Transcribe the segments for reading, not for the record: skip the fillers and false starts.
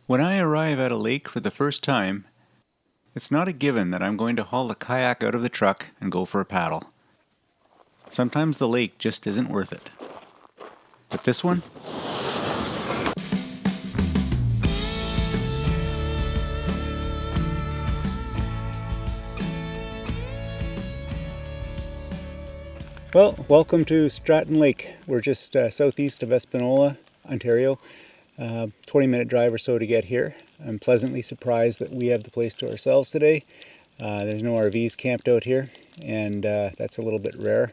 When I arrive at a lake for the first time, it's not a given that I'm going to haul the kayak out of the truck and go for a paddle. Sometimes the lake just isn't worth it. But this one? Well, welcome to Stratton Lake. We're just southeast of Espanola, Ontario. 20-minute drive or so to get here. I'm pleasantly surprised that we have the place to ourselves today. There's no RVs camped out here, and that's a little bit rare.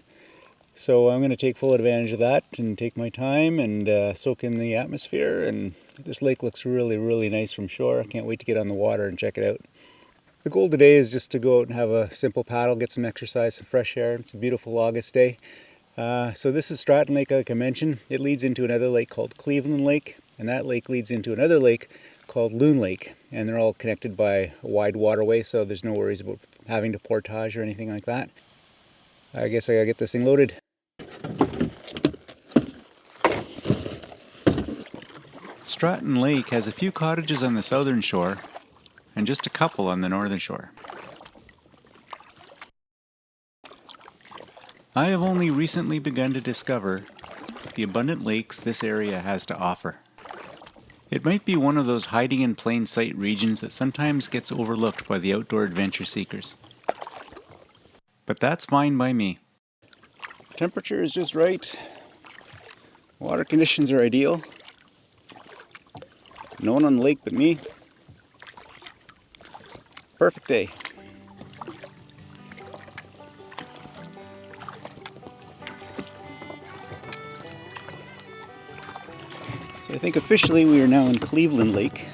So I'm going to take full advantage of that and take my time and soak in the atmosphere. And this lake looks really, really nice from shore. I can't wait to get on the water and check it out. The goal today is just to go out and have a simple paddle, get some exercise, some fresh air. It's a beautiful August day. So this is Stratton Lake, like I mentioned. It leads into another lake called Cleveland Lake, and that lake leads into another lake called Loon Lake. And they're all connected by a wide waterway, so there's no worries about having to portage or anything like that. I guess I gotta get this thing loaded. Stratton Lake has a few cottages on the southern shore and just a couple on the northern shore. I have only recently begun to discover the abundant lakes this area has to offer. It might be one of those hiding in plain sight regions that sometimes gets overlooked by the outdoor adventure seekers. But that's fine by me. Temperature is just right. Water conditions are ideal. No one on the lake but me. Perfect day. So I think officially we are now in Cleveland Lake.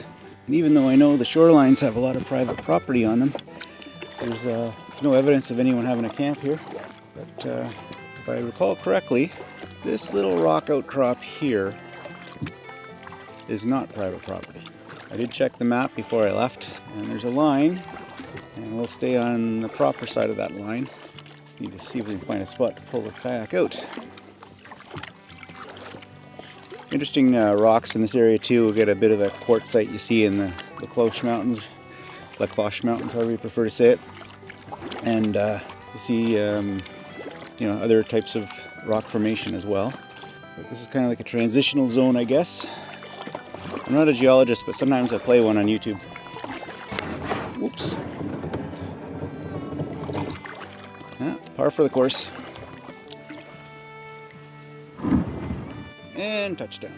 And even though I know the shorelines have a lot of private property on them, there's no evidence of anyone having a camp here. But if I recall correctly, this little rock outcrop here is not private property. I did check the map before I left, and there's a line, and we'll stay on the proper side of that line. Just need to see if we can find a spot to pull the kayak out. Interesting rocks in this area too. We'll get a bit of the quartzite you see in the Cloche Mountains, Mountains, however you prefer to say it. And you see other types of rock formation as well. But this is kind of like a transitional zone, I guess. I'm not a geologist, but sometimes I play one on YouTube. Whoops. Yeah, par for the course. And touchdown.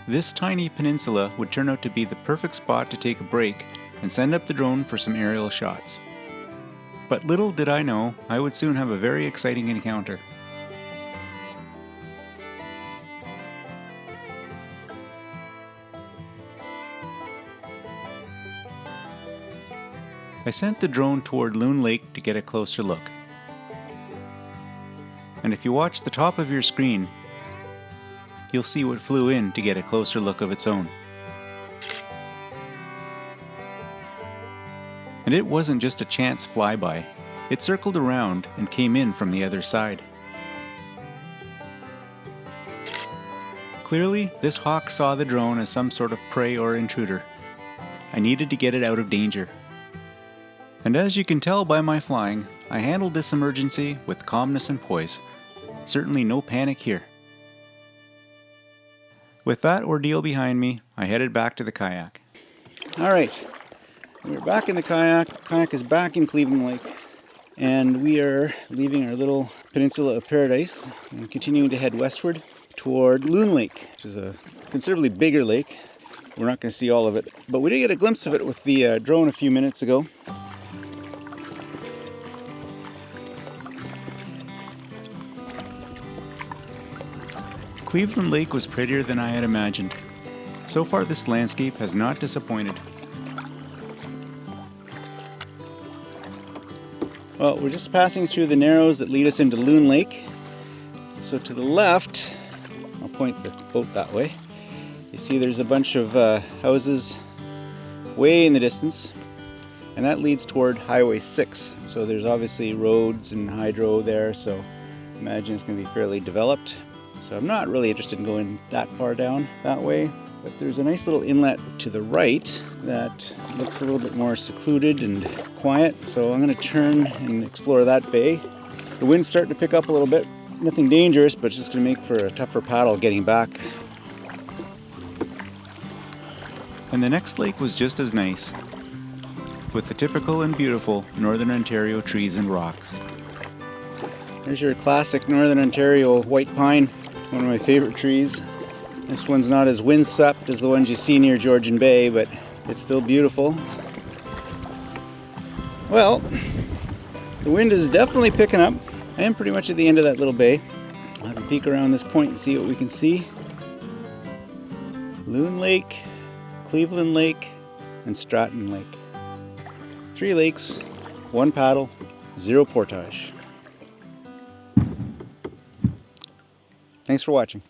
This tiny peninsula would turn out to be the perfect spot to take a break and send up the drone for some aerial shots. But little did I know, I would soon have a very exciting encounter. I sent the drone toward Loon Lake to get a closer look. And if you watch the top of your screen, you'll see what flew in to get a closer look of its own. And it wasn't just a chance flyby. It circled around and came in from the other side. Clearly, this hawk saw the drone as some sort of prey or intruder. I needed to get it out of danger. And as you can tell by my flying, I handled this emergency with calmness and poise. Certainly no panic here. With that ordeal behind me, I headed back to the kayak. Alright, we're back in the kayak. The kayak is back in Cleveland Lake. And we are leaving our little peninsula of paradise and continuing to head westward toward Loon Lake, which is a considerably bigger lake. We're not going to see all of it, but we did get a glimpse of it with the drone a few minutes ago. Cleveland Lake was prettier than I had imagined. So far this landscape has not disappointed. Well, we're just passing through the narrows that lead us into Loon Lake. So to the left, I'll point the boat that way, you see there's a bunch of houses way in the distance. and that leads toward Highway 6. So there's obviously roads and hydro there, so imagine it's going to be fairly developed. So I'm not really interested in going that far down that way, but there's a nice little inlet to the right that looks a little bit more secluded and quiet. So I'm going to turn and explore that bay. The wind's starting to pick up a little bit. Nothing dangerous, but it's just going to make for a tougher paddle getting back. And the next lake was just as nice, with the typical and beautiful Northern Ontario trees and rocks. There's your classic Northern Ontario white pine, one of my favorite trees. This one's not as windswept as the ones you see near Georgian Bay, but it's still beautiful. Well, the wind is definitely picking up. I am pretty much at the end of that little bay. I'll have a peek around this point and see what we can see. Loon Lake, Cleveland Lake, and Stratton Lake. 3 lakes, 1 paddle, 0 portage. Thanks for watching.